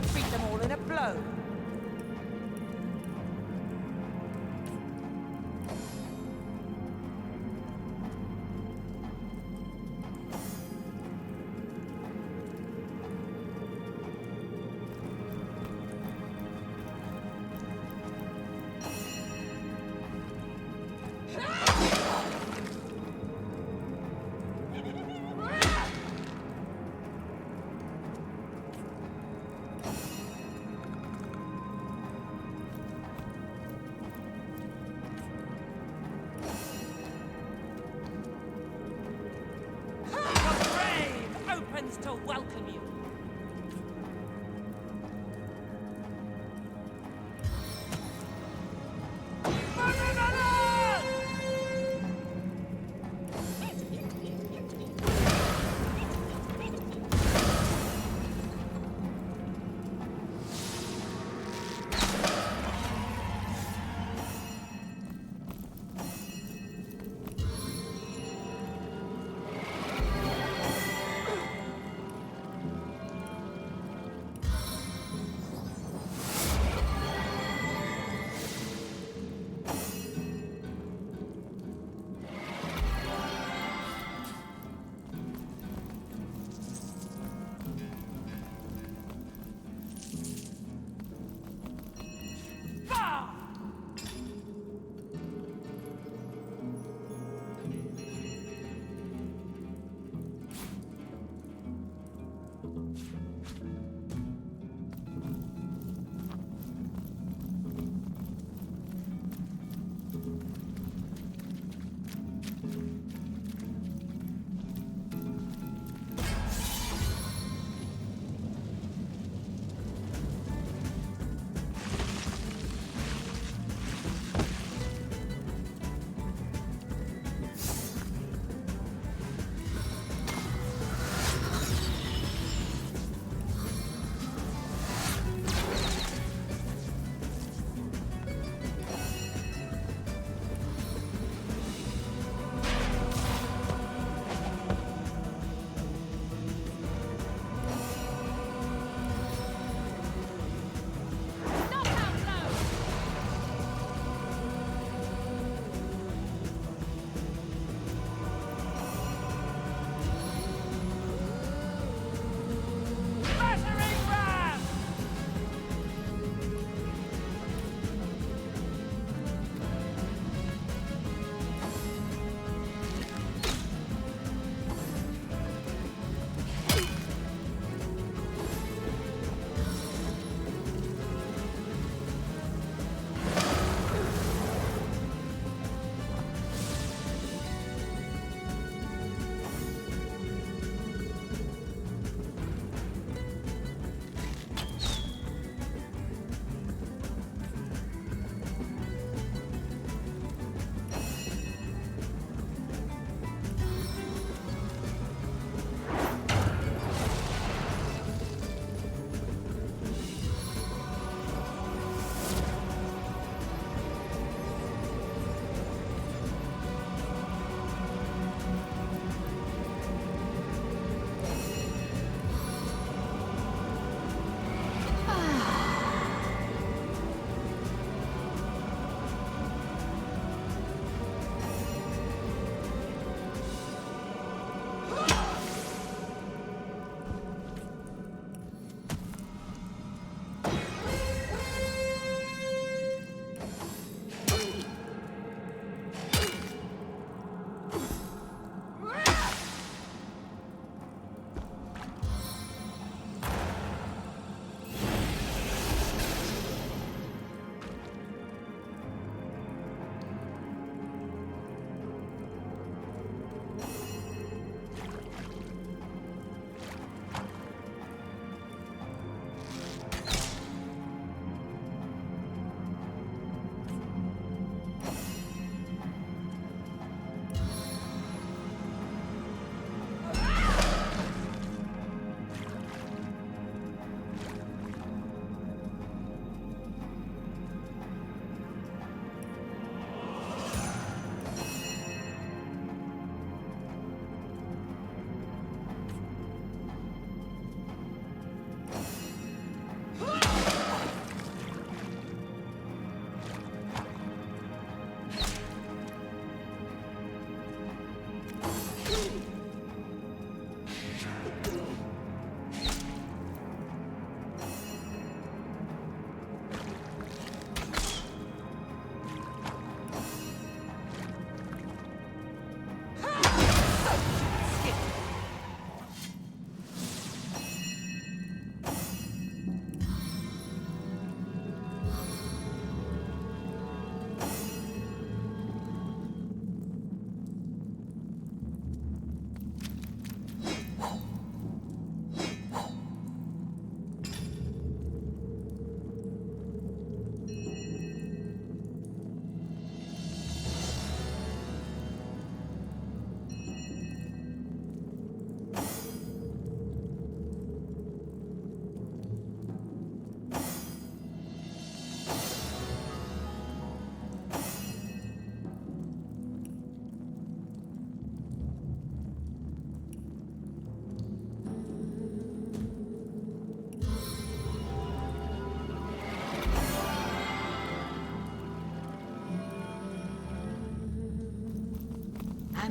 defeat them all in a blow. To welcome you.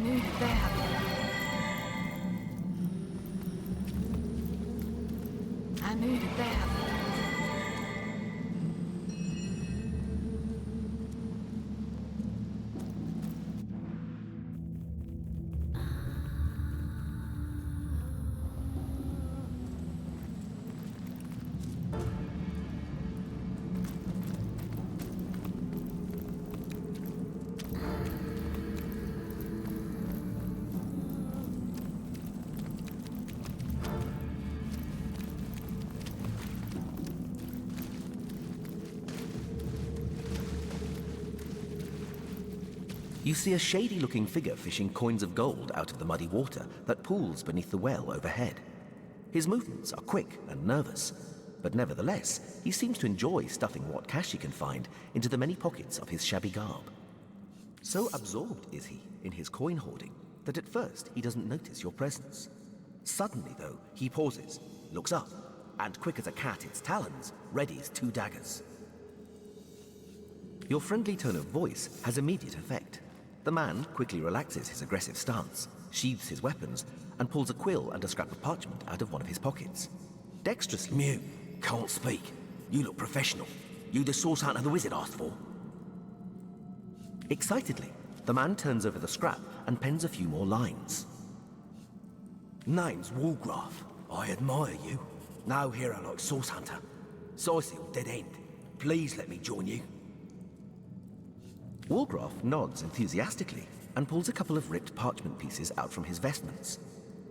nu där. Nu där. You see a shady-looking figure fishing coins of gold out of the muddy water that pools beneath the well overhead. His movements are quick and nervous, but nevertheless, he seems to enjoy stuffing what cash he can find into the many pockets of his shabby garb. So absorbed is he in his coin hoarding that at first he doesn't notice your presence. Suddenly, though, he pauses, looks up, and quick as a cat its talons, readies 2 daggers. Your friendly tone of voice has immediate effect. The man quickly relaxes his aggressive stance, sheathes his weapons, and pulls a quill and a scrap of parchment out of one of his pockets. Dexterously... Mute. Can't speak. You look professional. You the source hunter the wizard asked for? Excitedly, the man turns over the scrap and pens a few more lines. Name's Walgraf. I admire you. No hero like source hunter. Sisil, dead end. Please let me join you. Walgraf nods enthusiastically and pulls a couple of ripped parchment pieces out from his vestments.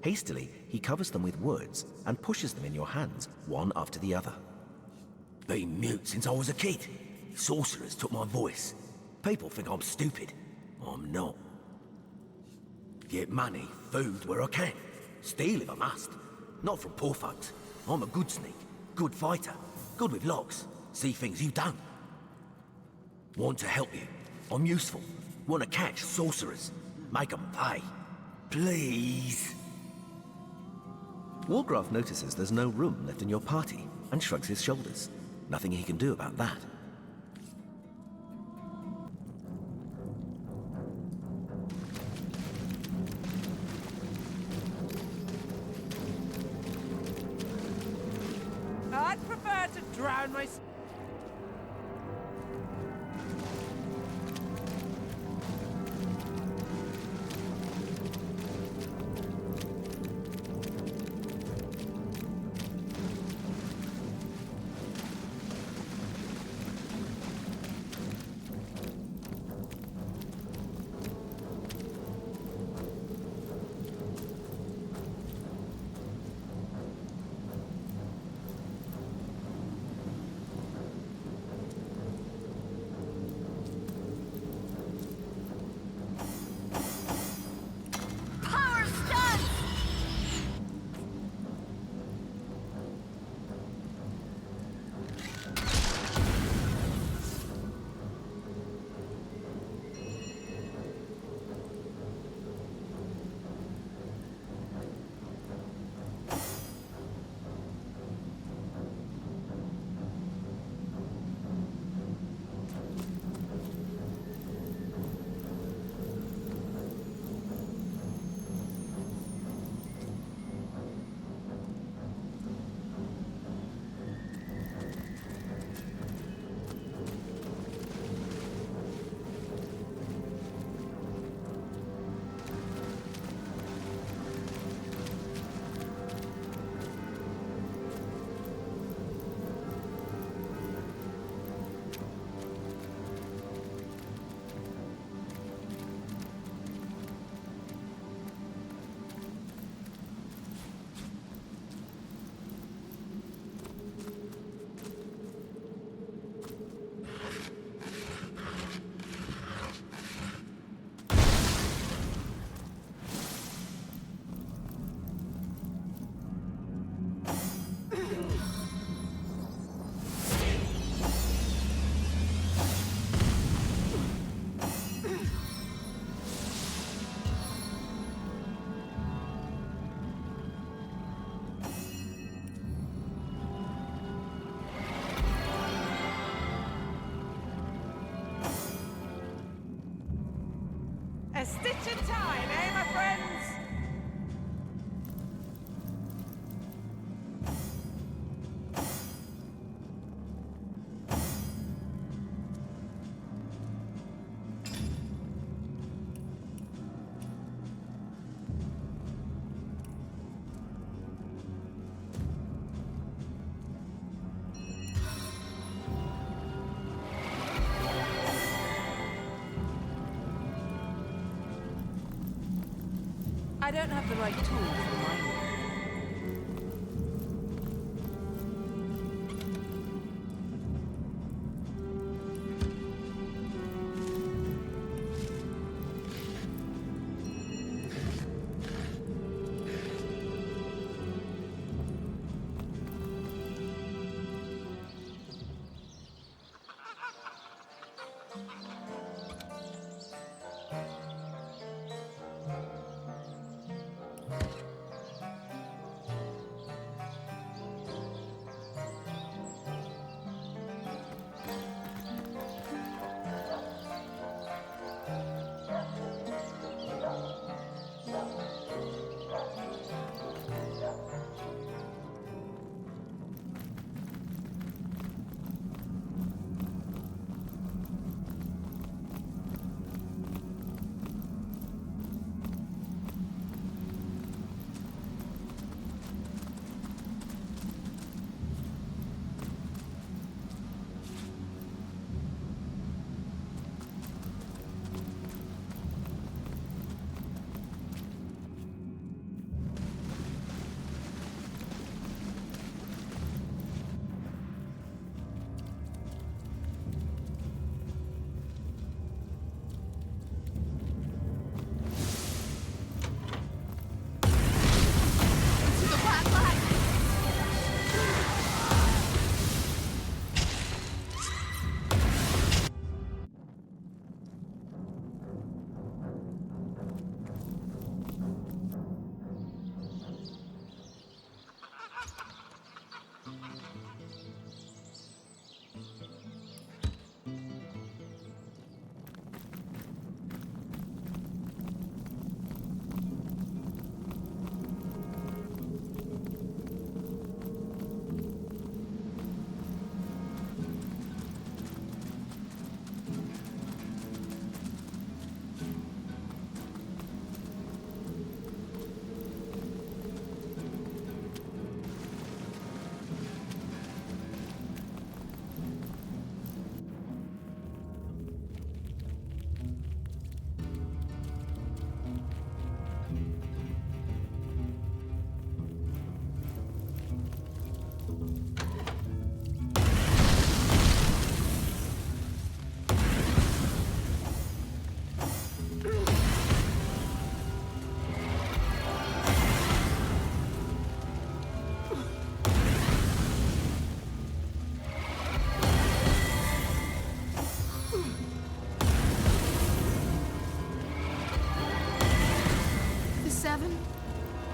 Hastily, he covers them with words and pushes them in your hands, one after the other. Been mute since I was a kid. Sorcerers took my voice. People think I'm stupid. I'm not. Get money, food where I can. Steal if I must. Not from poor folks. I'm a good sneak, good fighter, good with locks. See things you don't. Want to help you. I'm useful. Want to catch sorcerers. Make them pay. Please. Walgraf notices there's no room left in your party and shrugs his shoulders. Nothing he can do about that. I'd prefer to drown myself. A stitch at a time, eh? I don't have the right tools for mining.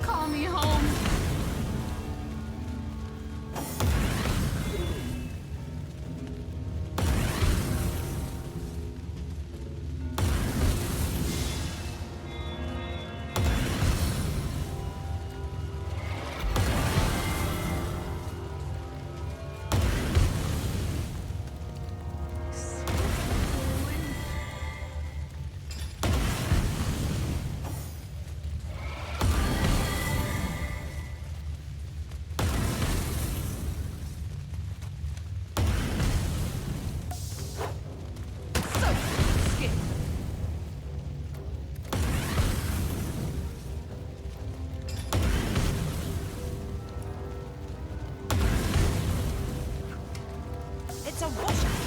Call me home. It's a washer.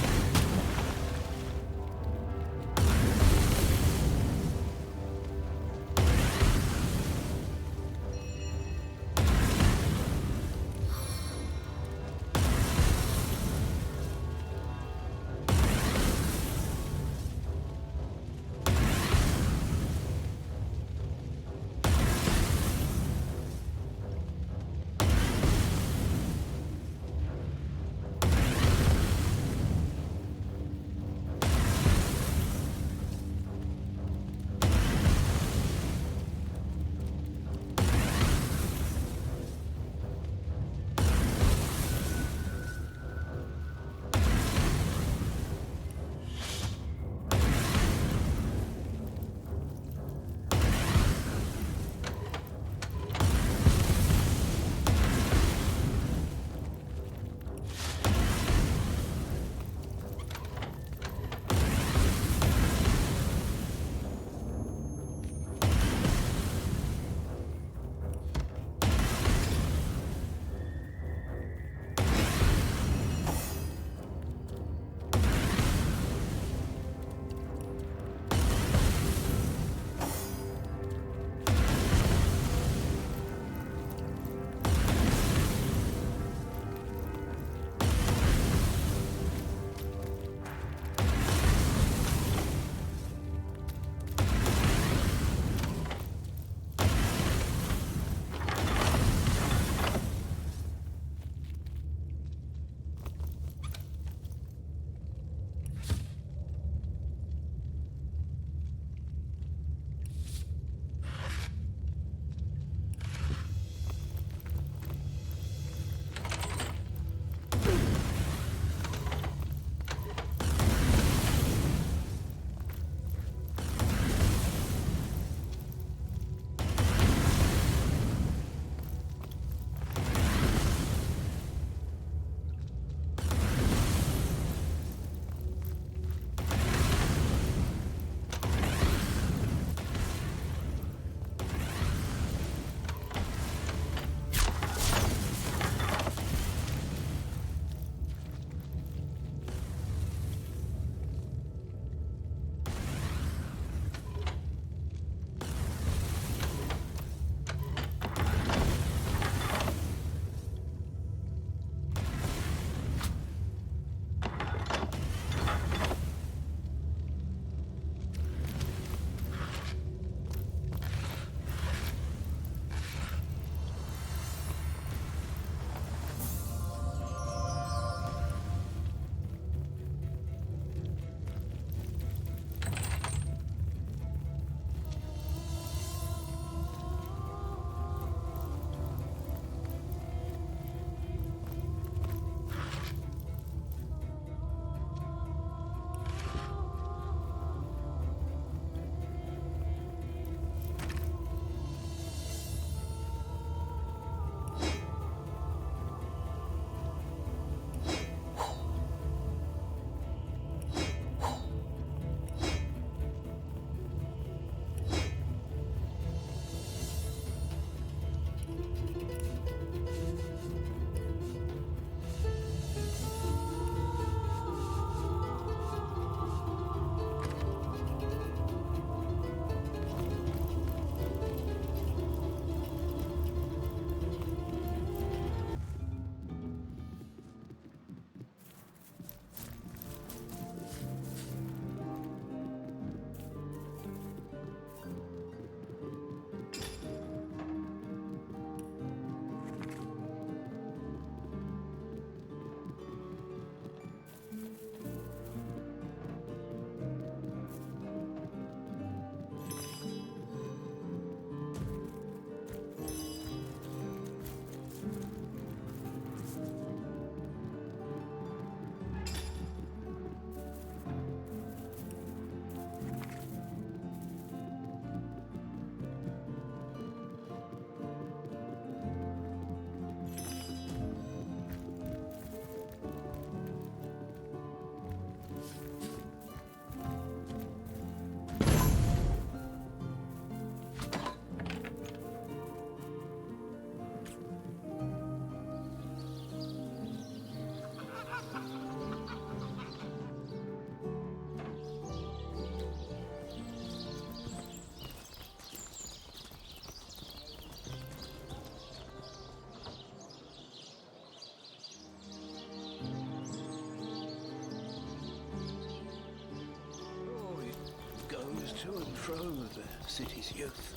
To and fro the city's youth.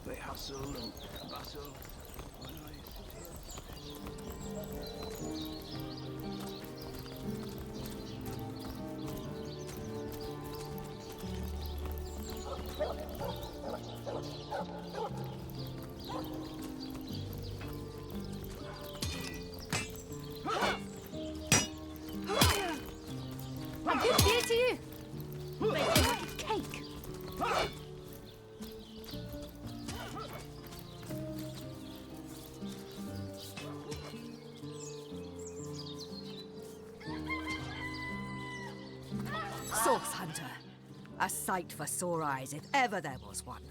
They hustle and bustle. When I sit A good day to you. Make you like a cake. Source Hunter. A sight for sore eyes, if ever there was one.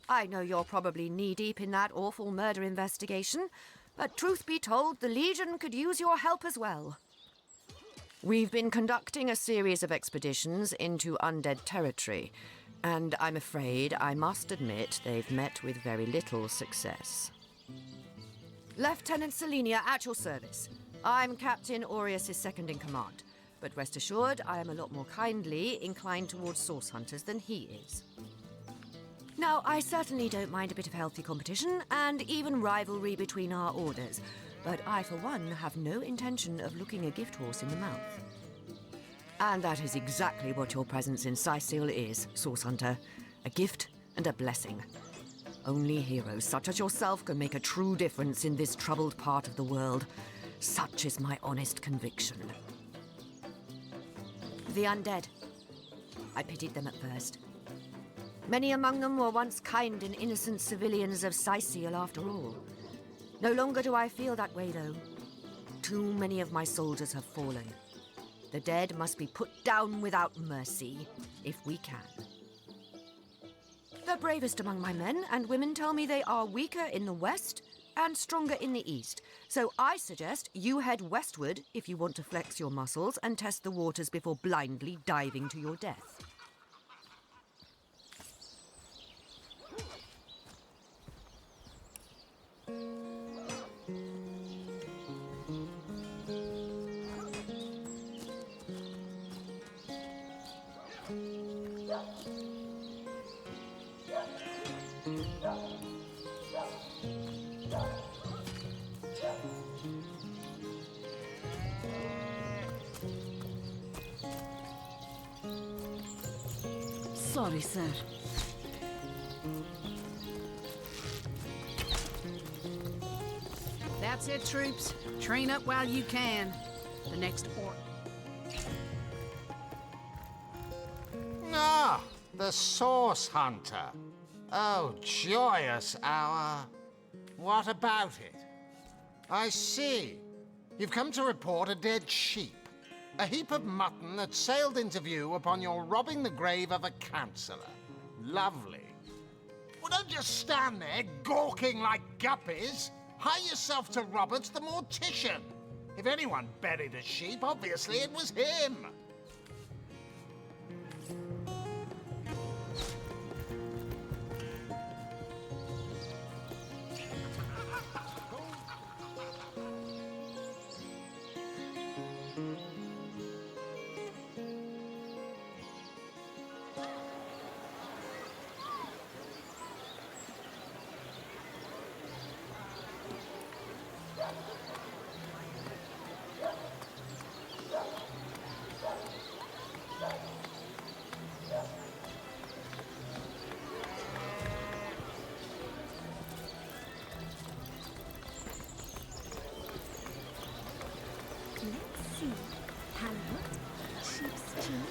I know you're probably knee-deep in that awful murder investigation, but truth be told, the Legion could use your help as well. We've been conducting a series of expeditions into undead territory, and I'm afraid I must admit they've met with very little success. Lieutenant Selenia, at your service. I'm Captain Aureus' second-in-command, but rest assured I am a lot more kindly inclined towards source hunters than he is. Now, I certainly don't mind a bit of healthy competition and even rivalry between our orders, but I, for one, have no intention of looking a gift horse in the mouth. And that is exactly what your presence in Sicil is, Source Hunter. A gift and a blessing. Only heroes such as yourself can make a true difference in this troubled part of the world. Such is my honest conviction. The undead. I pitied them at first. Many among them were once kind and innocent civilians of Sicil after all. No longer do I feel that way, though. Too many of my soldiers have fallen. The dead must be put down without mercy, if we can. The bravest among my men and women tell me they are weaker in the west and stronger in the east. So I suggest you head westward if you want to flex your muscles and test the waters before blindly diving to your death. Sorry, sir. That's it, troops. Train up while you can. The next order. Ah, the Source Hunter. Oh, joyous hour. What about it? I see. You've come to report a dead sheep. A heap of mutton that sailed into view upon your robbing the grave of a councillor. Lovely. Well, don't just stand there gawking like guppies. Hie yourself to Roberts the mortician. If anyone buried a sheep, obviously it was him.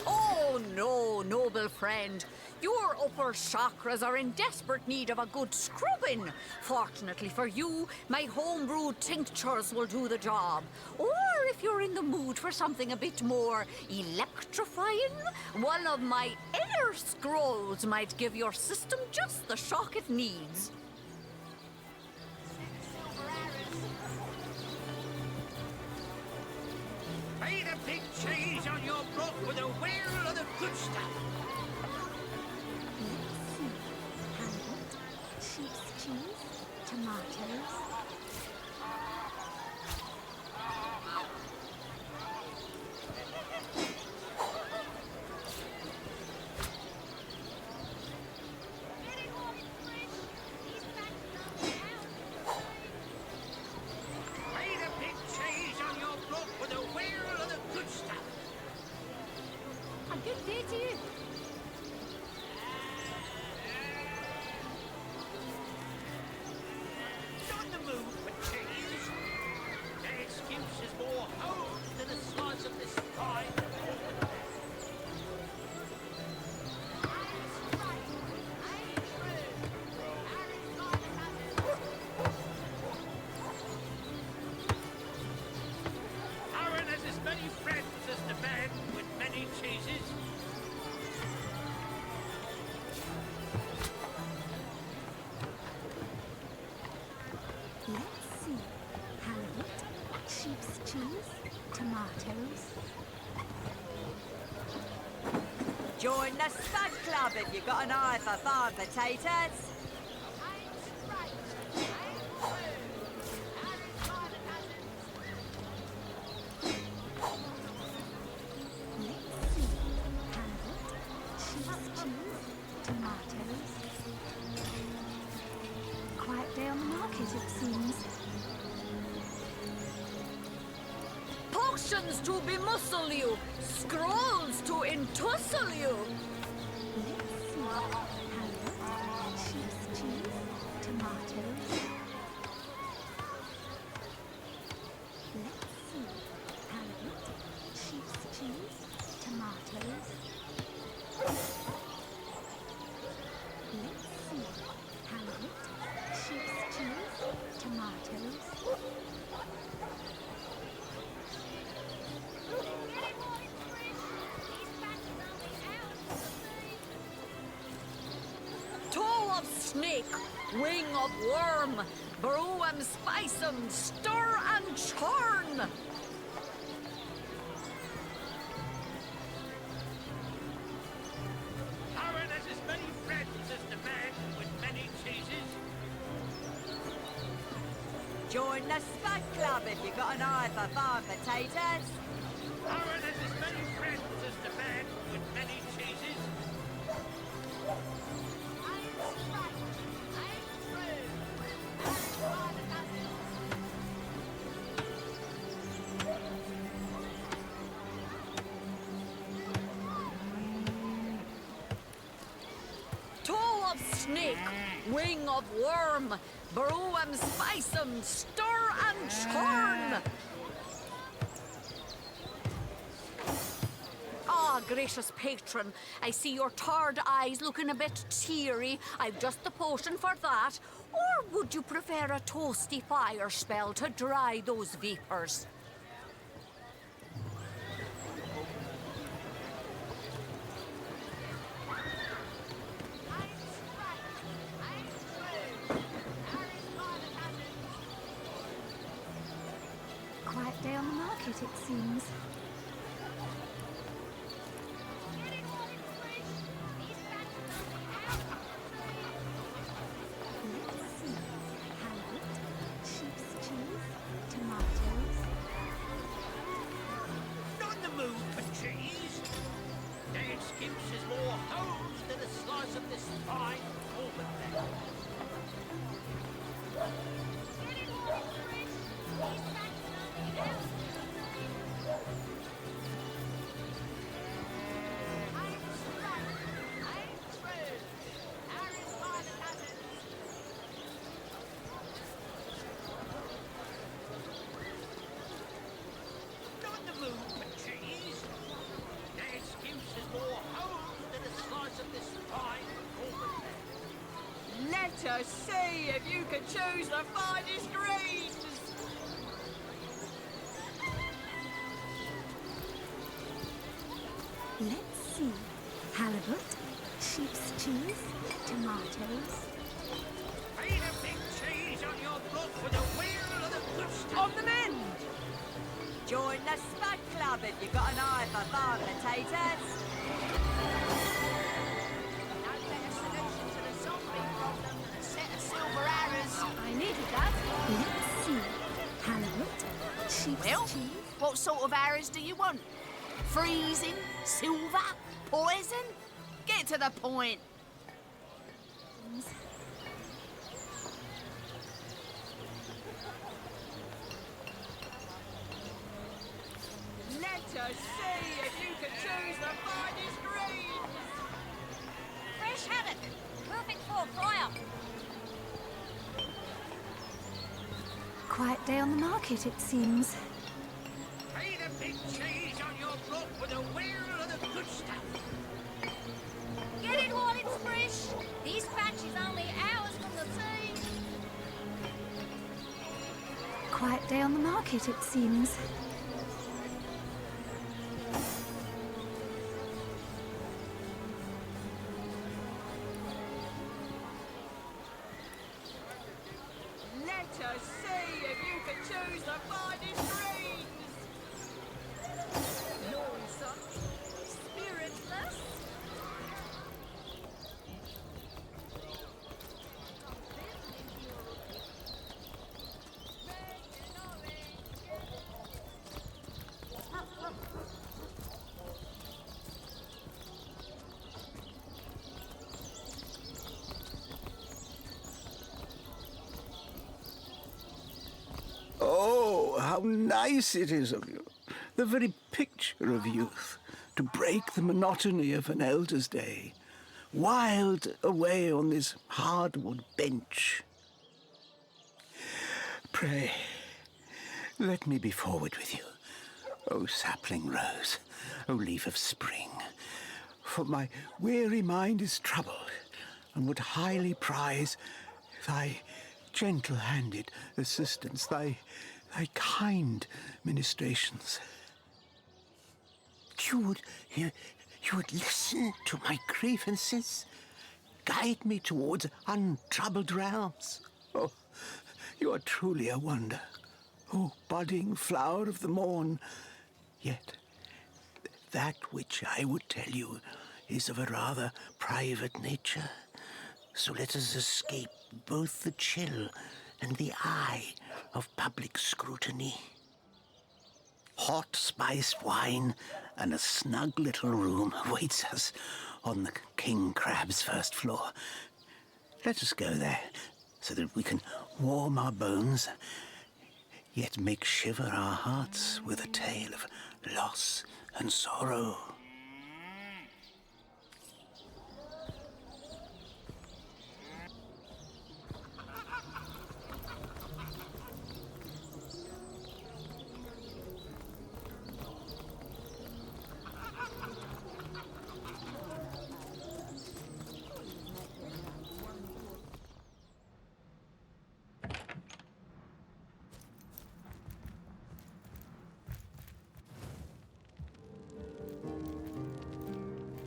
Oh no, noble friend. Your upper chakras are in desperate need of a good scrubbing. Fortunately for you, my homebrewed tinctures will do the job. Or if you're in the mood for something a bit more electrifying, one of my air scrolls might give your system just the shock it needs. Lay the big cheese on your broth with a wheel of the good stuff. Sheep's cheese, tomatoes. tomatoes. Join the Spud Club if you've got an eye for farm potatoes. Quiet day on the market, it seems. Potions to bemuscle you, scrolls to entussle you. Let's see. Carrot, sheep's cheese, tomatoes. Let's see. Carrot, sheep's cheese, tomatoes. Let's see. Carrot, sheep's cheese, tomatoes. Toe of snake, wing of worm, brew 'em, spice 'em, stir and churn. Aaron has as many friends as the man with many cheeses. Join the Spud Club if you've got an eye for farm potatoes. Aaron has as many friends as the man with many cheeses. Toe of snake, wing of worm, brew 'em, spice 'em, stir and churn. Ah, gracious patron, I see your tired eyes looking a bit teary. I've just the potion for that. Or would you prefer a toasty fire spell to dry those vapours? Quiet day on the market, it seems. Let's see. Carrot, sheep's cheese, tomatoes. Not in the mood for cheese. Dad skips is more hose than a slice of this fine Corbin there. Not in the mood for cheese. Dad skips is more hose than a slice of this fine Corbin there. Let us see if you can choose the finest greens. Let's see. Halibut, sheep's cheese, tomatoes. Ain't a big cheese on your block with a wheel of the good stuff. On the mend. Join the Spud Club if you've got an eye for farm potatoes. No better solution to the zombie problem than a set of silver arrows. I needed that. Let's see. Halibut, sheep's Well, cheese. what sort of arrows do you want? Freezing? Silver? Poison? Get to the point. Let us see if you can choose the finest greens. Fresh haddock. Perfect for a fry-up. Quiet day on the market, it seems. Ain't a big cheese on your block with a wheel of the good stuff. Get it while it's fresh. This batch is only hours from the sea. Quiet day on the market, it seems. Let us see if you can choose the finest greens. how nice it is of you. The very picture of youth, to break the monotony of an elder's day. Wild away on this hardwood bench. Pray, let me be forward with you, O sapling rose, O leaf of spring, for my weary mind is troubled, and would highly prize thy gentle-handed assistance, thy kind ministrations. You would listen to my grievances, guide me towards untroubled realms. Oh, you are truly a wonder, oh budding flower of the morn. Yet that which I would tell you is of a rather private nature. So let us escape both the chill and the eye of public scrutiny. Hot spiced wine and a snug little room awaits us on the King Crab's first floor. Let us go there, so that we can warm our bones, yet make shiver our hearts with a tale of loss and sorrow.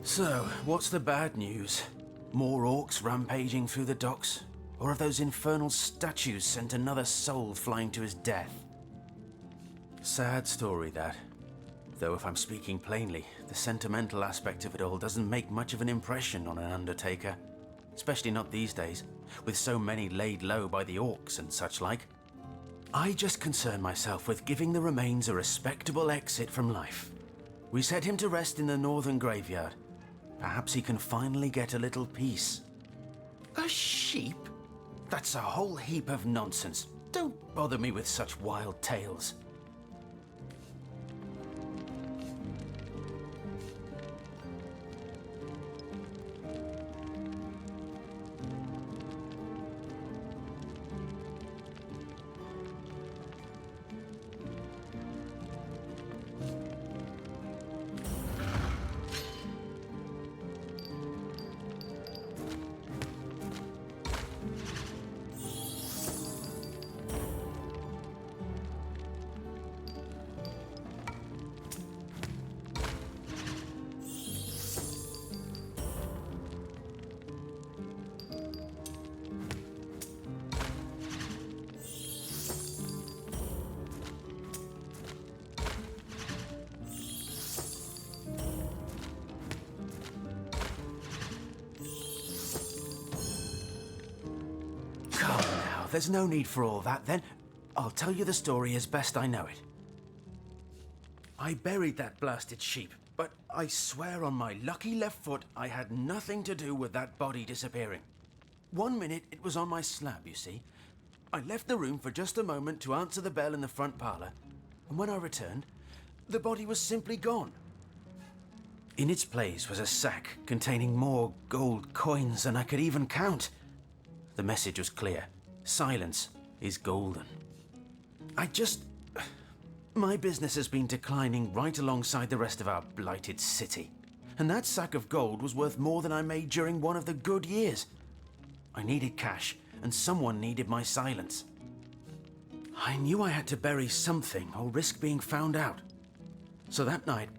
So, what's the bad news? More orcs rampaging through the docks? Or have those infernal statues sent another soul flying to his death? Sad story, that. Though if I'm speaking plainly, the sentimental aspect of it all doesn't make much of an impression on an undertaker. Especially not these days, with so many laid low by the orcs and such like. I just concern myself with giving the remains a respectable exit from life. We set him to rest in the northern graveyard. Perhaps he can finally get a little peace. A sheep? That's a whole heap of nonsense. Don't bother me with such wild tales. There's no need for all that, then. I'll tell you the story as best I know it. I buried that blasted sheep, but I swear on my lucky left foot I had nothing to do with that body disappearing. 1 minute it was on my slab, you see. I left the room for just a moment to answer the bell in the front parlour, and when I returned, the body was simply gone. In its place was a sack containing more gold coins than I could even count. The message was clear. Silence is golden. My business has been declining right alongside the rest of our blighted city. And that sack of gold was worth more than I made during one of the good years. I needed cash, and someone needed my silence. I knew I had to bury something or risk being found out. So that night,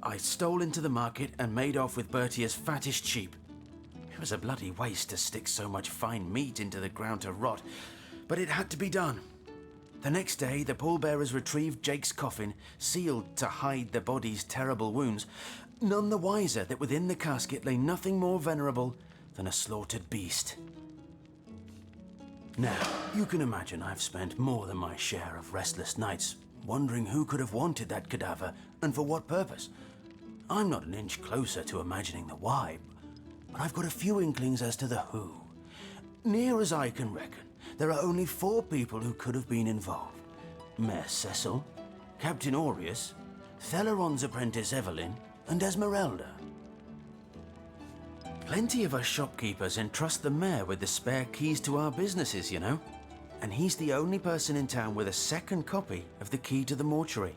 I stole into the market and made off with Bertia's fattest sheep. It was a bloody waste to stick so much fine meat into the ground to rot, but it had to be done. The next day, the pallbearers retrieved Jake's coffin, sealed to hide the body's terrible wounds, none the wiser that within the casket lay nothing more venerable than a slaughtered beast. Now, you can imagine I've spent more than my share of restless nights, wondering who could have wanted that cadaver and for what purpose. I'm not an inch closer to imagining the why, but I've got a few inklings as to the who. Near as I can reckon, there are only 4 people who could have been involved. Mayor Cecil, Captain Aureus, Theleron's apprentice Evelyn, and Esmeralda. Plenty of us shopkeepers entrust the mayor with the spare keys to our businesses, you know. And he's the only person in town with a second copy of the key to the mortuary.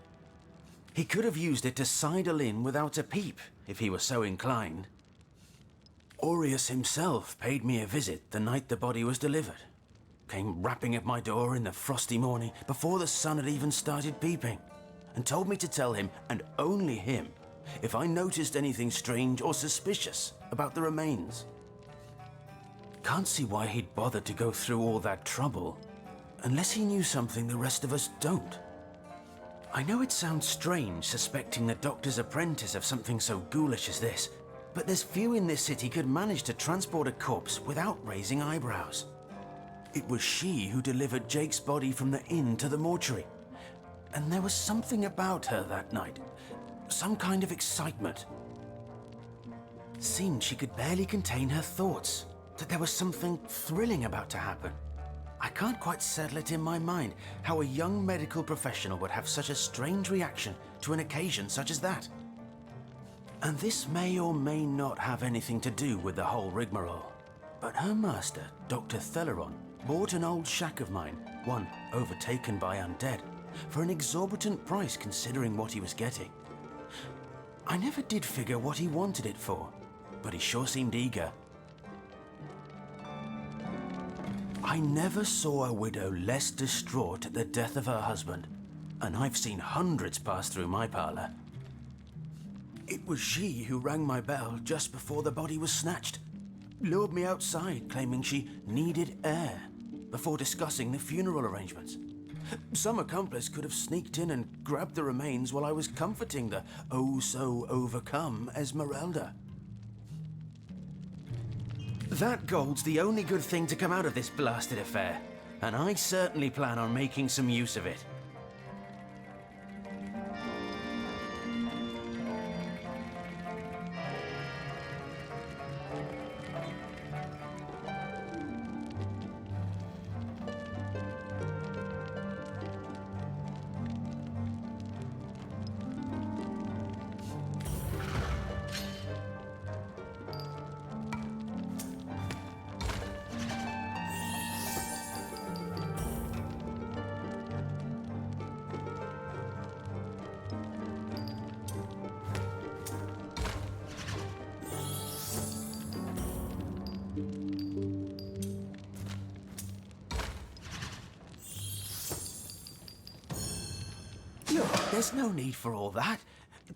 He could have used it to sidle in without a peep, if he were so inclined. Aureus himself paid me a visit the night the body was delivered. Came rapping at my door in the frosty morning before the sun had even started peeping, and told me to tell him, and only him, if I noticed anything strange or suspicious about the remains. Can't see why he'd bothered to go through all that trouble, unless he knew something the rest of us don't. I know it sounds strange suspecting the doctor's apprentice of something so ghoulish as this, but there's few in this city could manage to transport a corpse without raising eyebrows. It was she who delivered Jake's body from the inn to the mortuary, and there was something about her that night, some kind of excitement. Seemed she could barely contain her thoughts, that there was something thrilling about to happen. I can't quite settle it in my mind how a young medical professional would have such a strange reaction to an occasion such as that. And this may or may not have anything to do with the whole rigmarole. But her master, Dr. Theleron, bought an old shack of mine, one overtaken by undead, for an exorbitant price considering what he was getting. I never did figure what he wanted it for, but he sure seemed eager. I never saw a widow less distraught at the death of her husband, and I've seen hundreds pass through my parlor. It was she who rang my bell just before the body was snatched, lured me outside claiming she needed air before discussing the funeral arrangements. Some accomplice could have sneaked in and grabbed the remains while I was comforting the oh-so-overcome Esmeralda. That gold's the only good thing to come out of this blasted affair, and I certainly plan on making some use of it. Look, there's no need for all that.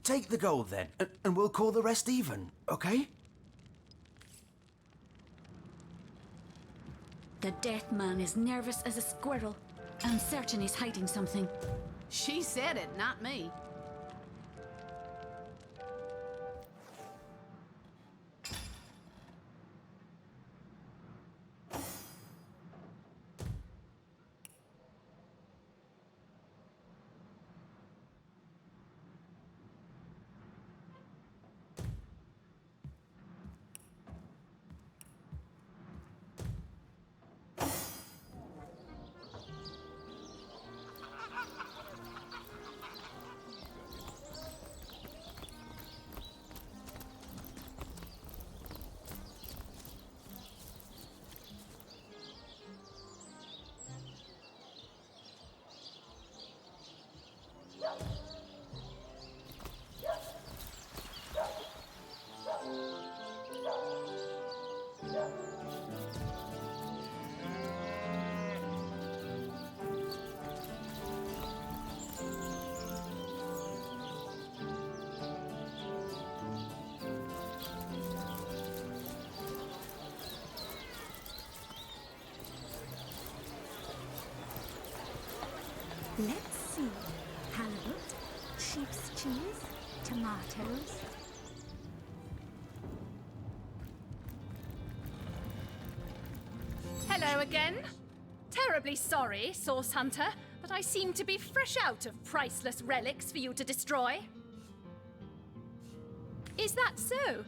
Take the gold then, and we'll call the rest even, okay? The dead man is nervous as a squirrel. I'm certain he's hiding something. She said it, not me. Let's see. Halibut, sheep's cheese, tomatoes. Hello again. Terribly sorry, Source Hunter, but I seem to be fresh out of priceless relics for you to destroy. Is that so?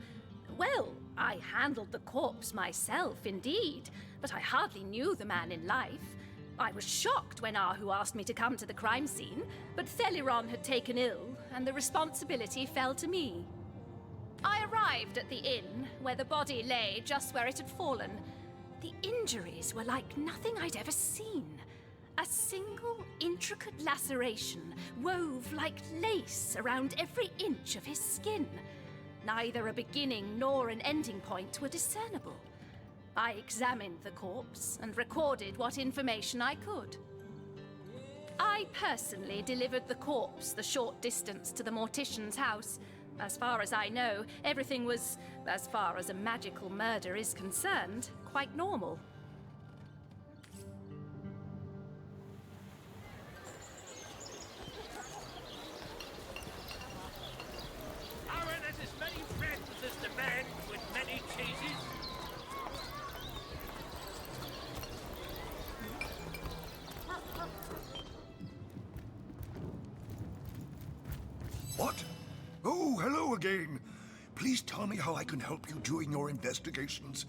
Well, I handled the corpse myself, indeed, but I hardly knew the man in life. I was shocked when Ahu asked me to come to the crime scene, but Theliron had taken ill, and the responsibility fell to me. I arrived at the inn, where the body lay just where it had fallen. The injuries were like nothing I'd ever seen. A single intricate laceration wove like lace around every inch of his skin. Neither a beginning nor an ending point were discernible. I examined the corpse and recorded what information I could. I personally delivered the corpse the short distance to the mortician's house. As far as I know, everything was, as far as a magical murder is concerned, quite normal. Aaron has as many friends as the man with many cheeses. What? Oh, hello again. Please tell me how I can help you during your investigations.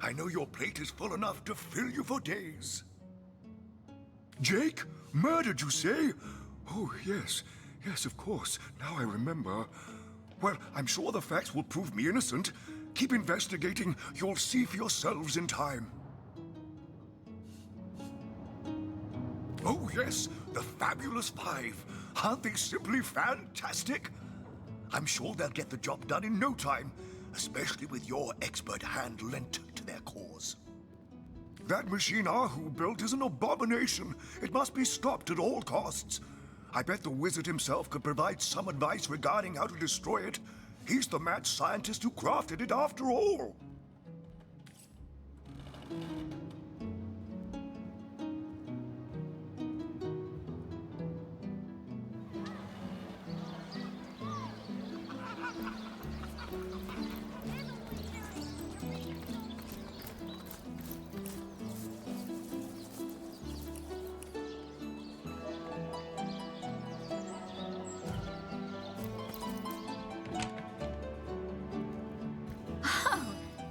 I know your plate is full enough to fill you for days. Jake? Murdered, you say? Oh, yes. Yes, of course. Now I remember. Well, I'm sure the facts will prove me innocent. Keep investigating. You'll see for yourselves in time. Oh, yes. The Fabulous Five. Aren't they simply fantastic? I'm sure they'll get the job done in no time, especially with your expert hand lent to their cause. That machine Ahu built is an abomination. It must be stopped at all costs. I bet the wizard himself could provide some advice regarding how to destroy it. He's the mad scientist who crafted it after all.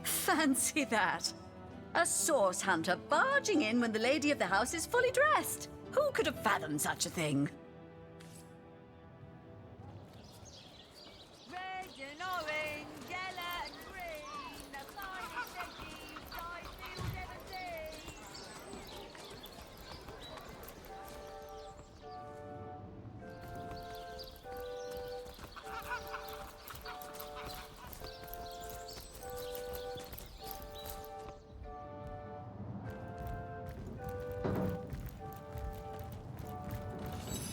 Fancy that. A source hunter barging in when the lady of the house is fully dressed. Who could have fathomed such a thing? Red and orange, yellow and green, the finest eggies I've ever seen.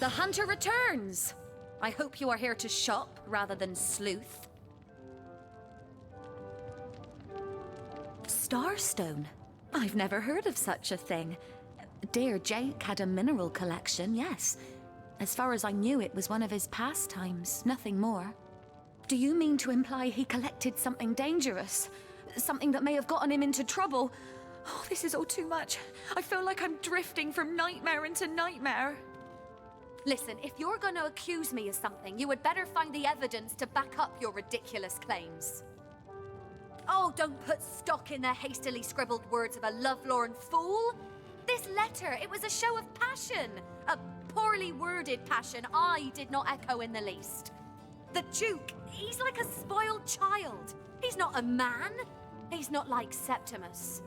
The hunter returns! I hope you are here to shop rather than sleuth. Starstone? I've never heard of such a thing. Dear Jake had a mineral collection, yes. As far as I knew, it was one of his pastimes, nothing more. Do you mean to imply he collected something dangerous? Something that may have gotten him into trouble? Oh, this is all too much. I feel like I'm drifting from nightmare into nightmare. Listen, if you're going to accuse me of something, you would better find the evidence to back up your ridiculous claims. Oh, don't put stock in the hastily scribbled words of a lovelorn fool. This letter, it was a show of passion. A poorly worded passion I did not echo in the least. The Duke, he's like a spoiled child. He's not a man. He's not like Septimus.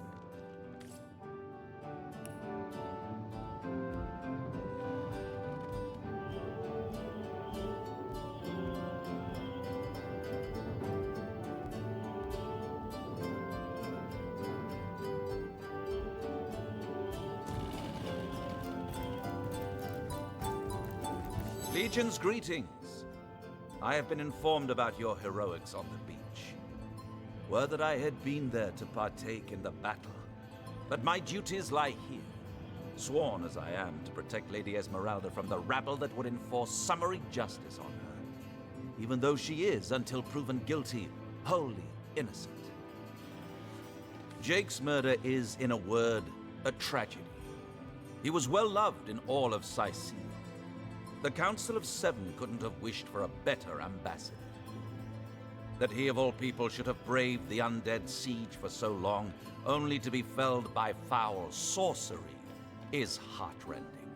Legion's greetings. I have been informed about your heroics on the beach. Word that I had been there to partake in the battle. But my duties lie here, sworn as I am to protect Lady Esmeralda from the rabble that would enforce summary justice on her, even though she is, until proven guilty, wholly innocent. Jake's murder is, in a word, a tragedy. He was well loved in all of Sicily. The Council of Seven couldn't have wished for a better ambassador. That he of all people should have braved the undead siege for so long, only to be felled by foul sorcery, is heartrending.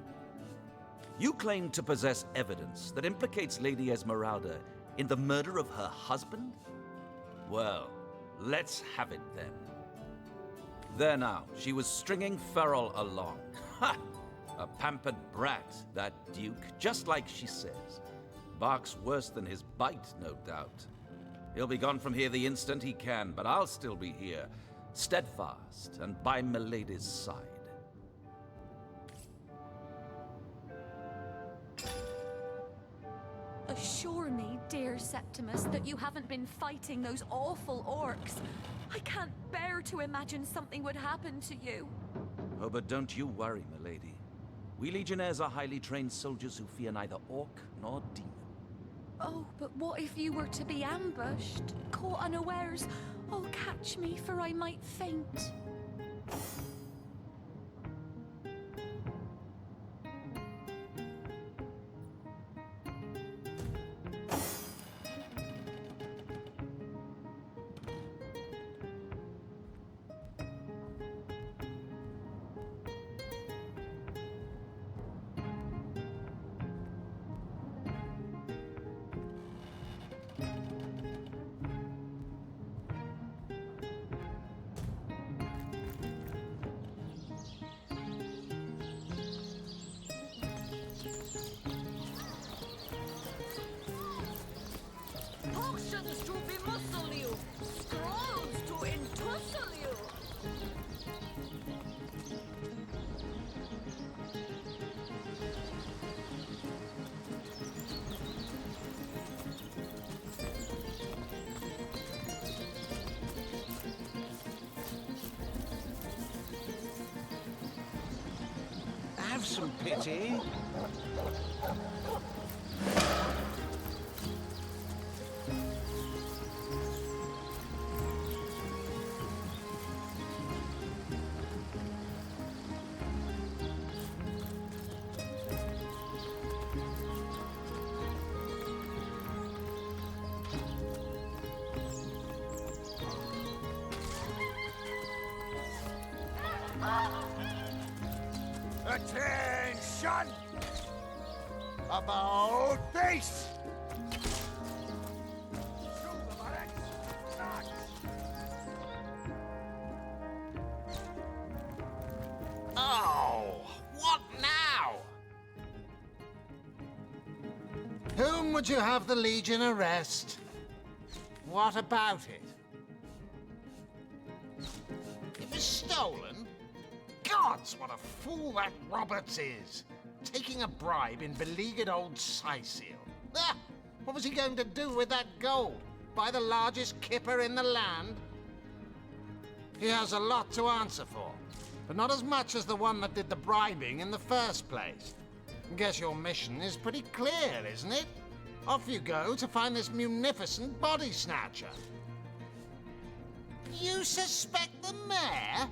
You claim to possess evidence that implicates Lady Esmeralda in the murder of her husband? Well, let's have it then. There now, she was stringing Ferrol along. Ha! A pampered brat, that Duke, just like she says. Barks worse than his bite, no doubt. He'll be gone from here the instant he can, but I'll still be here, steadfast and by Milady's side. Assure me, dear Septimus, that you haven't been fighting those awful orcs. I can't bear to imagine something would happen to you. Oh, but don't you worry, milady. We legionnaires are highly trained soldiers who fear neither orc nor demon. Oh, but what if you were to be ambushed, caught unawares? Oh, catch me, for I might faint. Potions to bemuscle you, scrolls to entussle you. Have some pity. Attention! About face! Oh, what now? Whom would you have the Legion arrest? What about it? It was stolen? Gods, what a fool that Roberts is! Taking a bribe in beleaguered old Sicil. Ah, what was he going to do with that gold? Buy the largest kipper in the land? He has a lot to answer for, but not as much as the one that did the bribing in the first place. Guess your mission is pretty clear, isn't it? Off you go to find this munificent body snatcher. You suspect the mayor?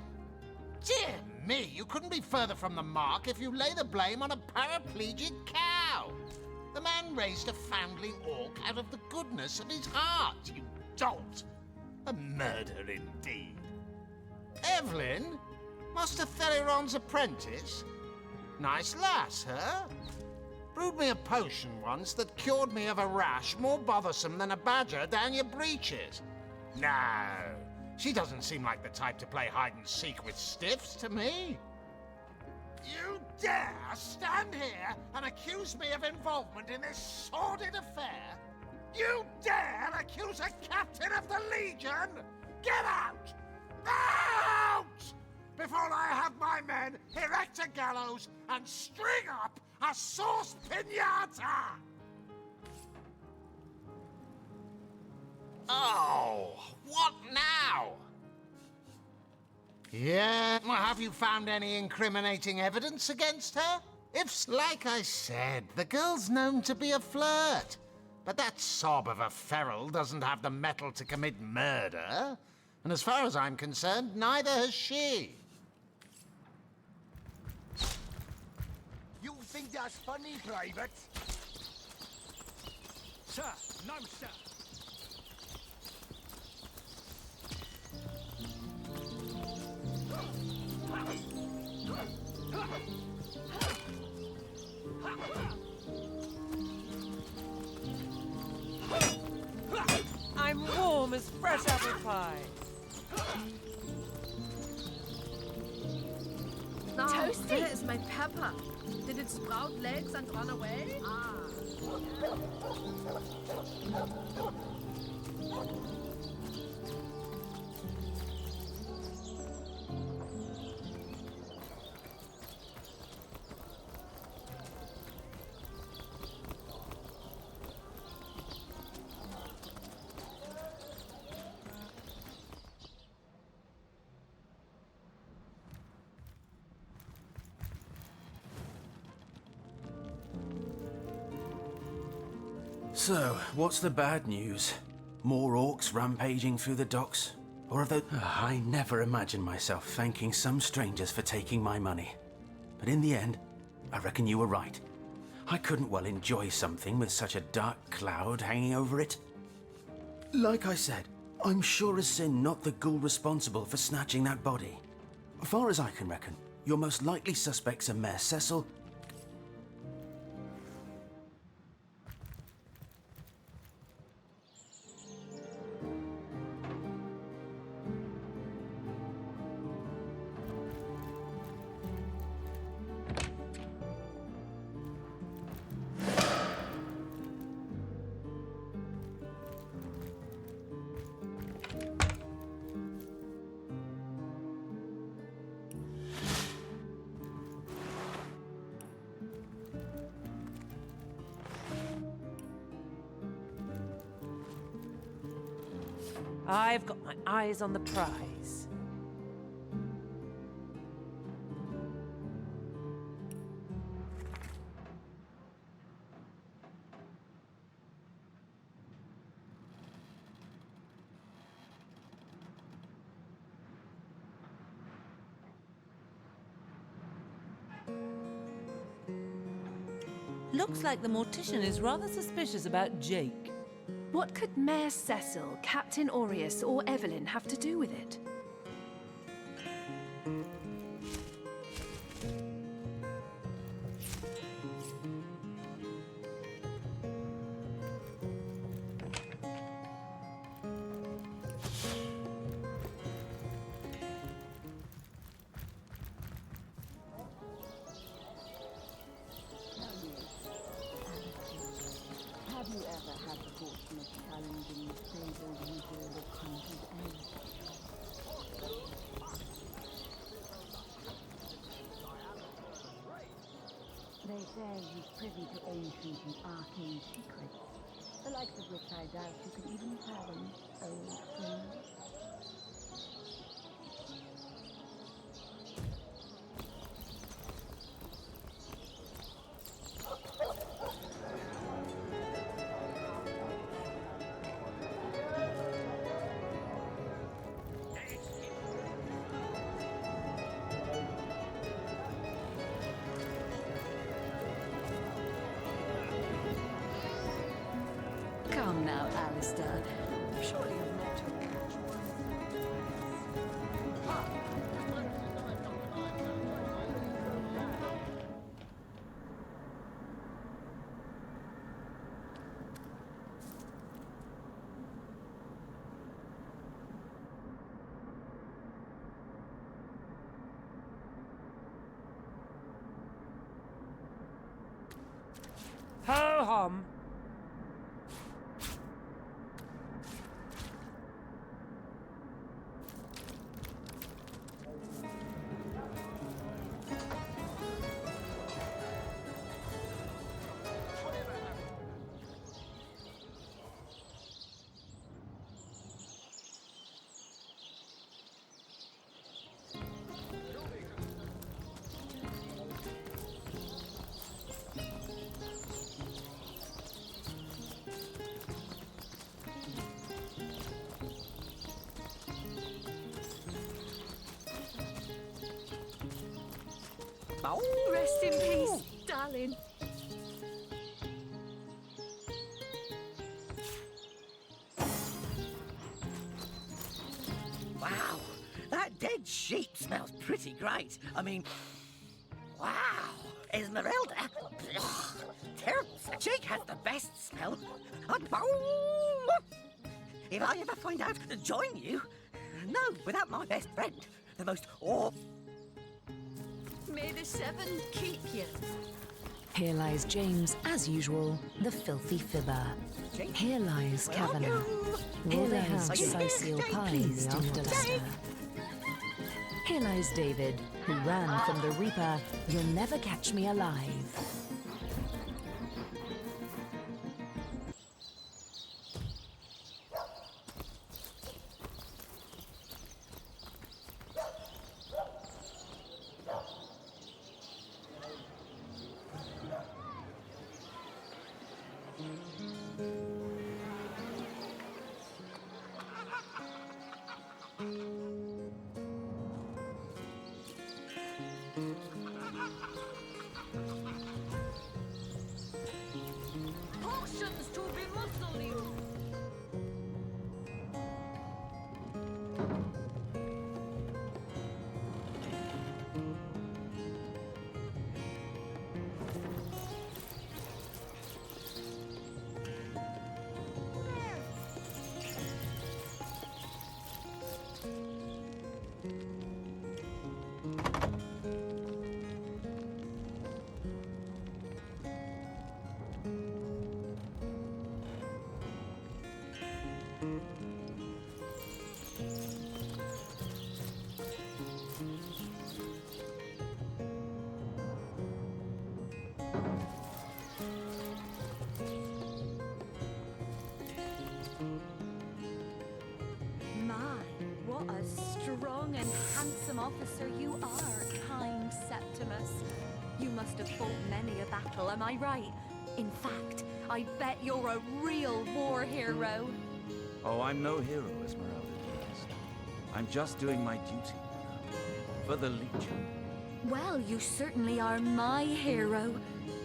Dear me, you couldn't be further from the mark if you lay the blame on a paraplegic cow. The man raised a foundling orc out of the goodness of his heart, you dolt. A murder indeed. Evelyn? Master Theliron's apprentice? Nice lass, huh? Brewed me a potion once that cured me of a rash more bothersome than a badger down your breeches. No, she doesn't seem like the type to play hide-and-seek with stiffs to me. You dare stand here and accuse me of involvement in this sordid affair? You dare accuse a captain of the Legion? Get out! Out! Before I have my men erect a gallows and string up a sauce pinata! Oh, what now? Yeah, well, have you found any incriminating evidence against her? If, like I said, the girl's known to be a flirt. But that sob of a feral doesn't have the mettle to commit murder. And as far as I'm concerned, neither has she. You think that's funny, Private? Sir, no, sir. I'm warm as fresh apple pie. Toasty! There's my pepper. Did it sprout legs and run away? So, what's the bad news? More orcs rampaging through the docks? Or have they... I never imagined myself thanking some strangers for taking my money. But in the end, I reckon you were right. I couldn't well enjoy something with such a dark cloud hanging over it. Like I said, I'm sure as sin not the ghoul responsible for snatching that body. Far as I can reckon, your most likely suspects are Mayor Cecil. I've got my eyes on the prize. Looks like the mortician is rather suspicious about Jake. What could Mayor Cecil, Captain Aureus, or Evelyn have to do with it? Have you ever had the fortune of challenging the fabled wizard of hunted eggs? They say he's privy to ancient and arcane secrets, the likes of which I doubt you could even fathom, old friend. Come now, Alistair. Surely you've met your match. Ho-hum! Rest in peace, darling. Wow, that dead sheep smells pretty great. I mean, Esmeralda? Terrible. Jake has the best smell. If I ever find out to join you, no, without my best friend, the most May the seven keep you. Here lies James, as usual, the filthy fibber. Here lies Kavanagh. Here lies Cecile Pine, the afterluster. Here lies David, who ran from the Reaper. You'll never catch me alive. Potions to bemuscle you. My, what a strong and handsome officer you are, kind Septimus. You must have fought many a battle, am I right? In fact, I bet you're a real war hero. Oh, I'm no hero, Esmeralda, dearest. I'm just doing my duty for the Legion. Well, you certainly are my hero.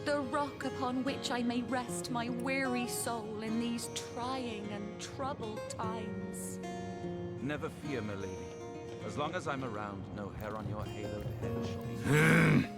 The rock upon which I may rest my weary soul in these trying and troubled times. Never fear, milady. As long as I'm around, no hair on your haloed head shall be.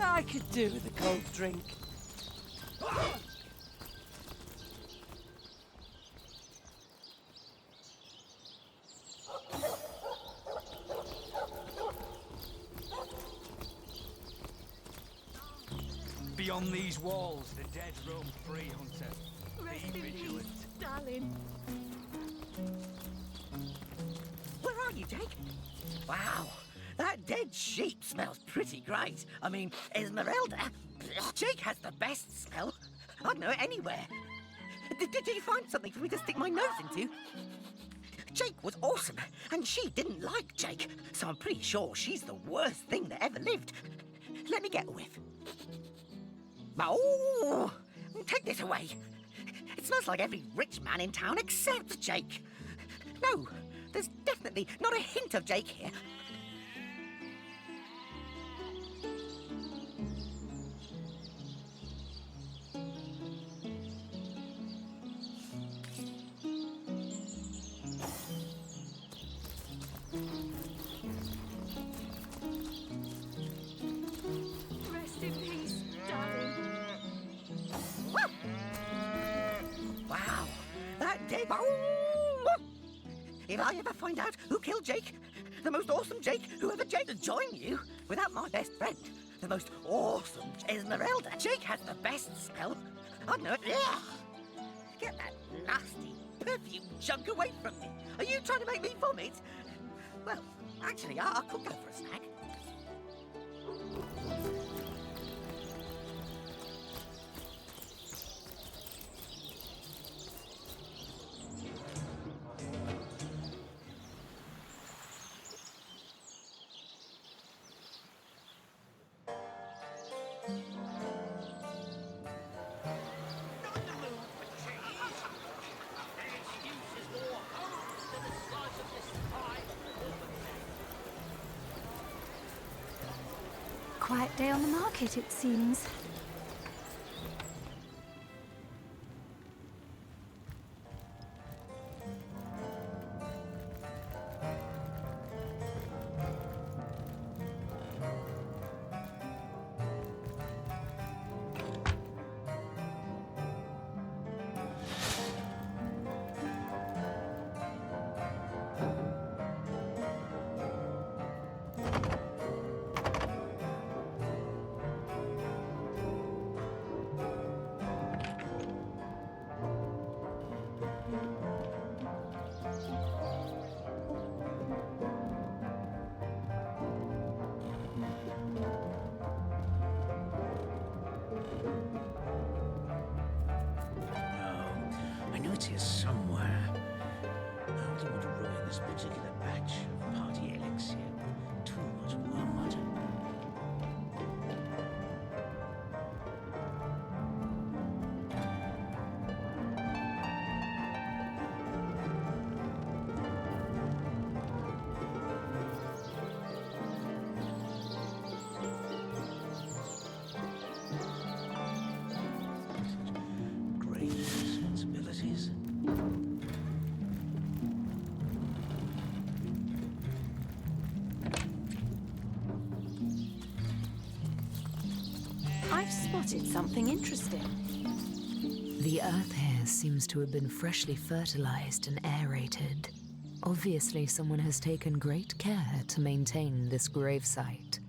I could do with a cold drink. Beyond these walls, the dead roam free, Hunter. Rest Be in vigilant. peace, darling. Where are you, Jake? Wow, that dead sheep smells pretty great. I mean, Esmeralda, Jake has the best smell. I'd know it anywhere. Did you find something for me to stick my nose into? Jake was awesome, and she didn't like Jake, so I'm pretty sure she's the worst thing that ever lived. Let me get a whiff. Oh, take this away. It smells like every rich man in town except Jake. No, there's definitely not a hint of Jake here. If I ever find out who killed Jake, the most awesome Jake who ever join you without my best friend, the most awesome Esmeralda. Jake has the best smell. I know it. Ugh. Get that nasty perfume junk away from me. Are you trying to make me vomit? Well, actually, I could go for a snack. Quiet day on the market, it seems. It's here somewhere. I don't want to ruin this particular batch of party elixir. Too much wormwood. Great responsibilities. I've spotted something interesting. The earth here seems to have been freshly fertilized and aerated. Obviously, someone has taken great care to maintain this gravesite.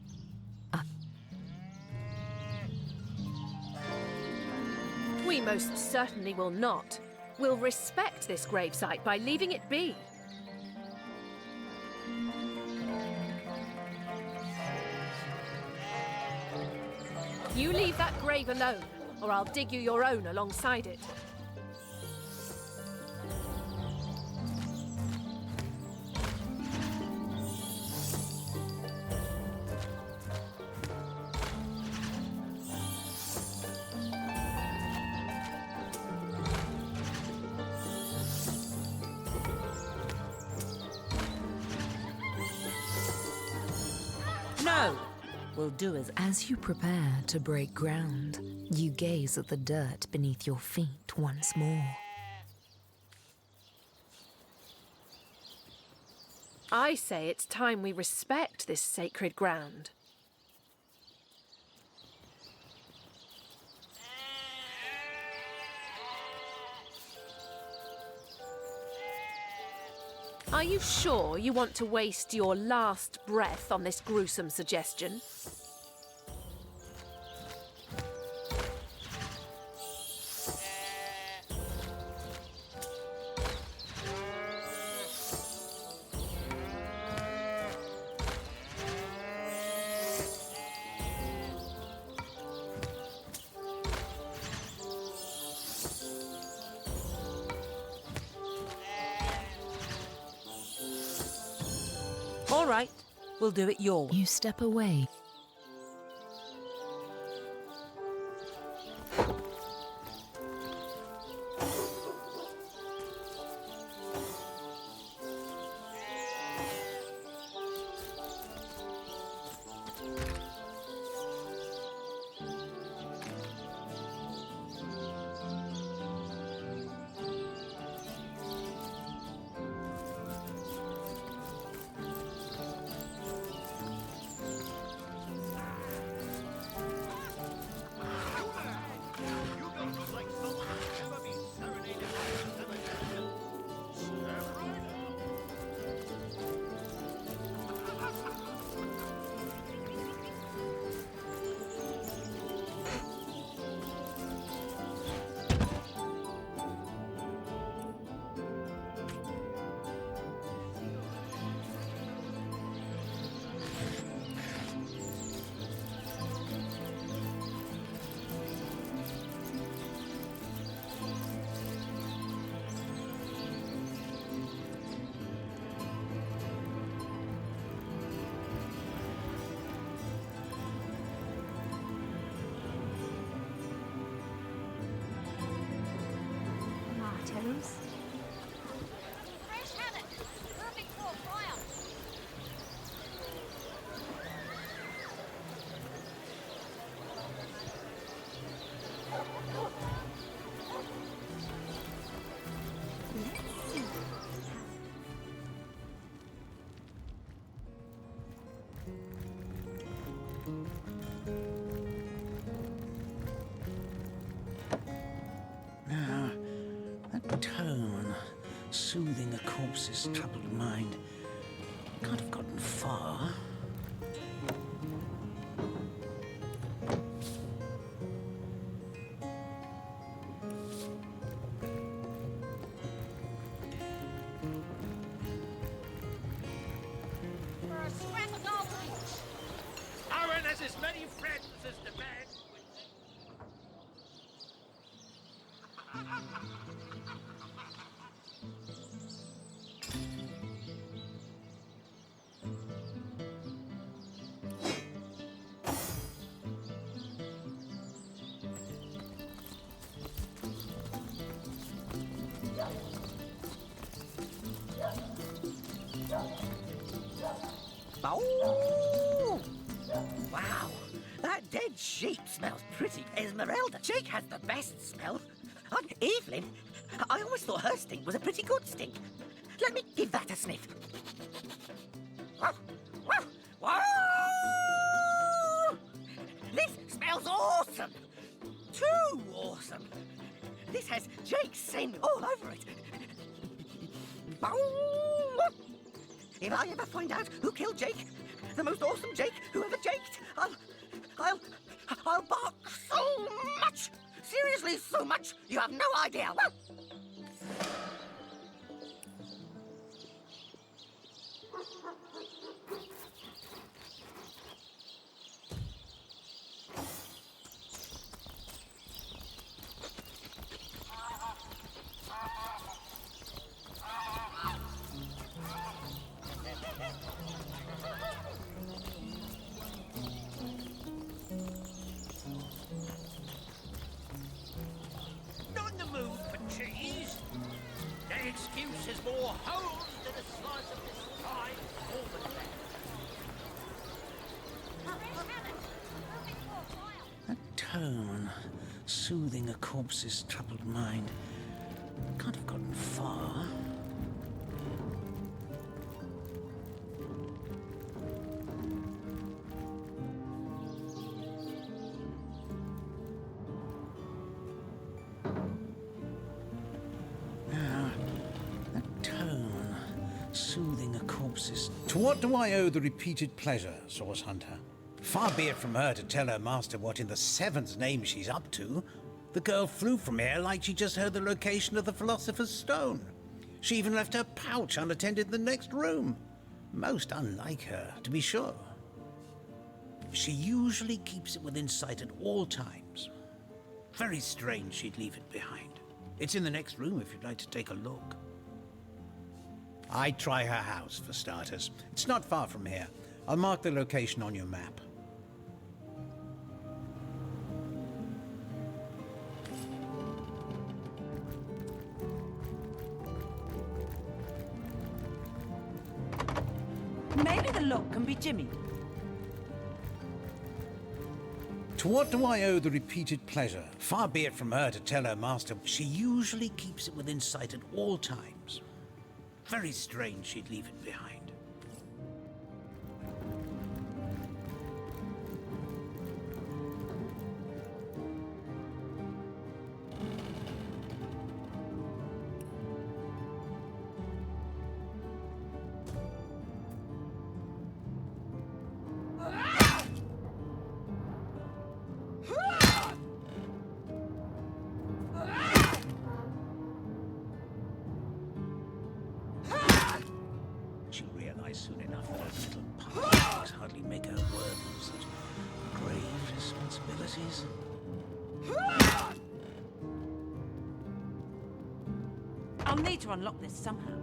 We most certainly will not. We'll respect this gravesite by leaving it be. You leave that grave alone, or I'll dig you your own alongside it. No! We'll do as you prepare to break ground, you gaze at the dirt beneath your feet once more. I say it's time we respect this sacred ground. Are you sure you want to waste your last breath on this gruesome suggestion? All right, we'll do it your way. You step away. suppose. Fresh haddock. Perfect for a fire. Now, that tone, soothing a corpse's troubled mind, can't have gotten far. For a scrap of gold each. Aaron has as many friends as the man. Oh! Wow, that dead sheep smells pretty. Esmeralda, Jake has the best smell. And Evelyn, I always thought her stink was a pretty good stink. Let me give that a sniff. Wow! Wow! Wow! This smells awesome. Too awesome. This has Jake's scent all over it. If I ever find out who killed Jake, the most awesome Jake who ever jaked, I'll bark so much. Seriously, so much. You have no idea. Not in the mood for cheese. That excuse is more holes than a slice of this fine Auburn land. That tone, soothing a corpse's troubled mind, can't have gotten far. Now, that tone, soothing a corpse's... To what do I owe the repeated pleasure, Source Hunter? Far be it from her to tell her master what in the seven's name she's up to. The girl flew from here like she just heard the location of the Philosopher's Stone. She even left her pouch unattended in the next room. Most unlike her, to be sure. She usually keeps it within sight at all times. Very strange she'd leave it behind. It's in the next room if you'd like to take a look. I'd try her house, for starters. It's not far from here. I'll mark the location on your map. Maybe the look can be Jimmy. To what do I owe the repeated pleasure? Far be it from her to tell her master. She usually keeps it within sight at all times. Very strange she'd leave it behind. She'll realize soon enough that her little puppets hardly make her worthy of such grave responsibilities. I'll need to unlock this somehow.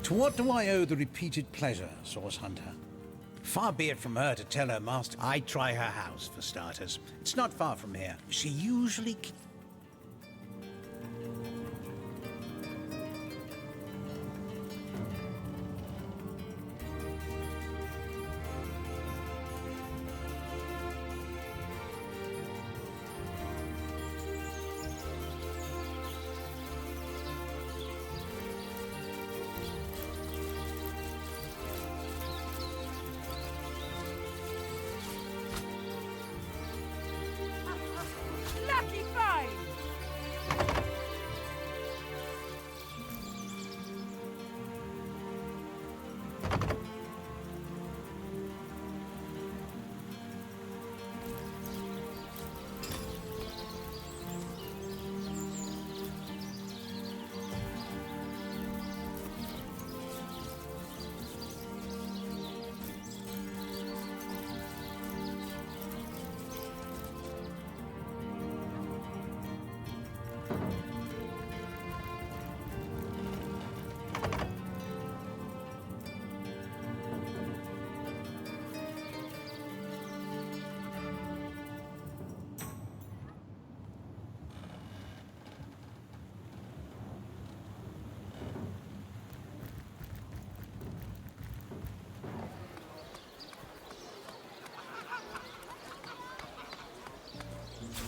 To what do I owe the repeated pleasure, Source Hunter? Far be it from her to tell her master I try her house, for starters. It's not far from here. She usually... Lucky find!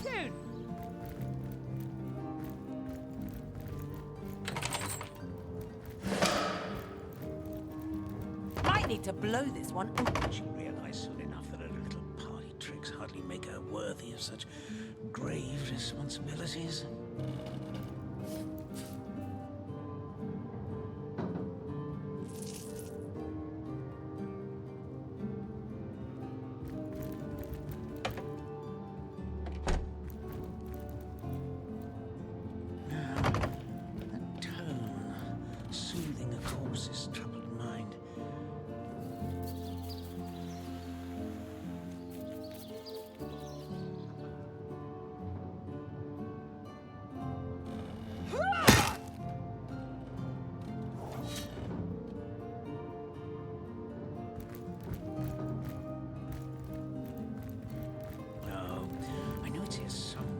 Soon. Might need to blow this one. She'll realize soon enough that her little party tricks hardly make her worthy of such grave responsibilities. That tone, soothing a corpse's troubled mind. Oh, I know it's here somewhere.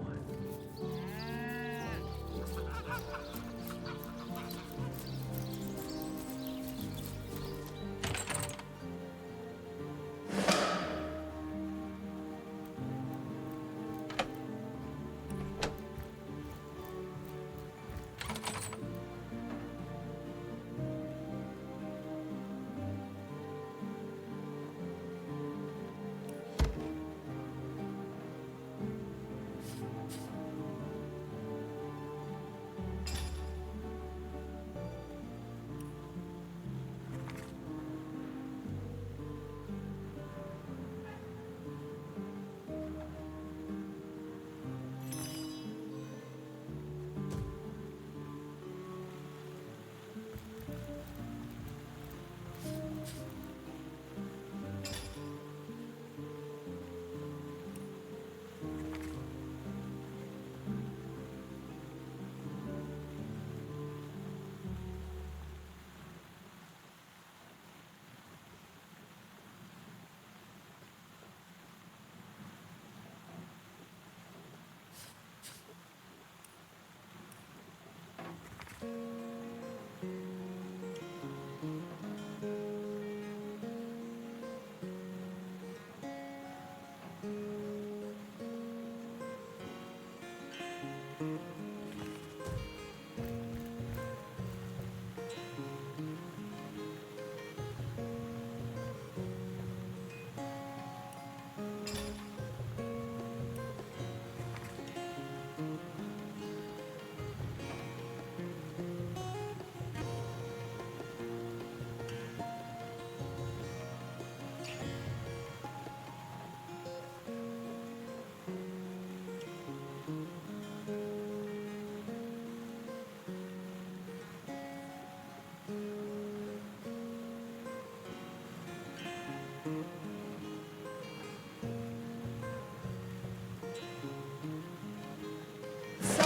So,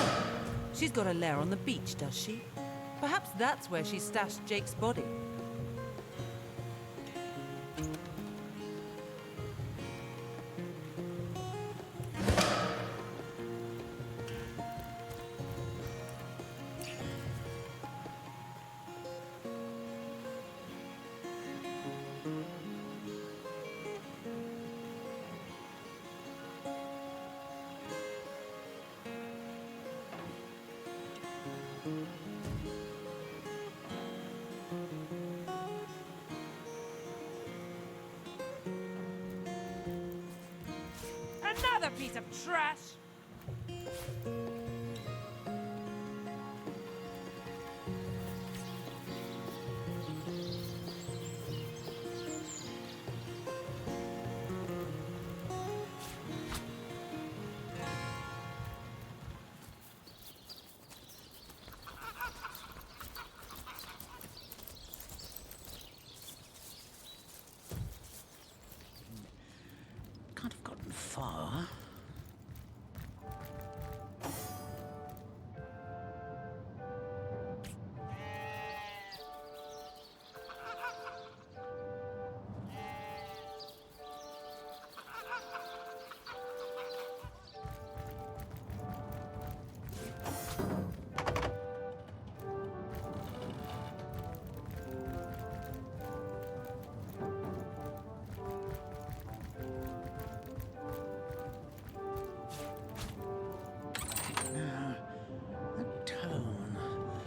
she's got a lair on the beach, does she? Perhaps that's where she stashed Jake's body. Another piece of trash! Can't have gotten far.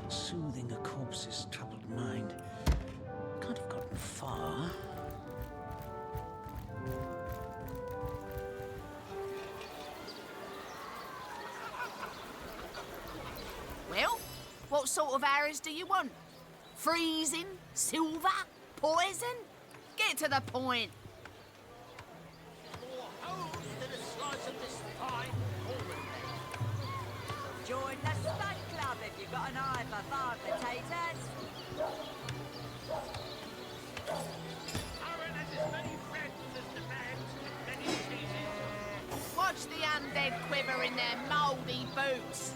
Soothing a corpse's troubled mind. Can't have gotten far. Well, what sort of arrows do you want? Freezing? Silver? Poison? Get to the point. More holes than a slice of this fine golden bread. Join the stud club if you've got an eye for farm potatoes. Aaron has as many friends as the man's got many cheeses. Watch the undead quiver in their mouldy boots.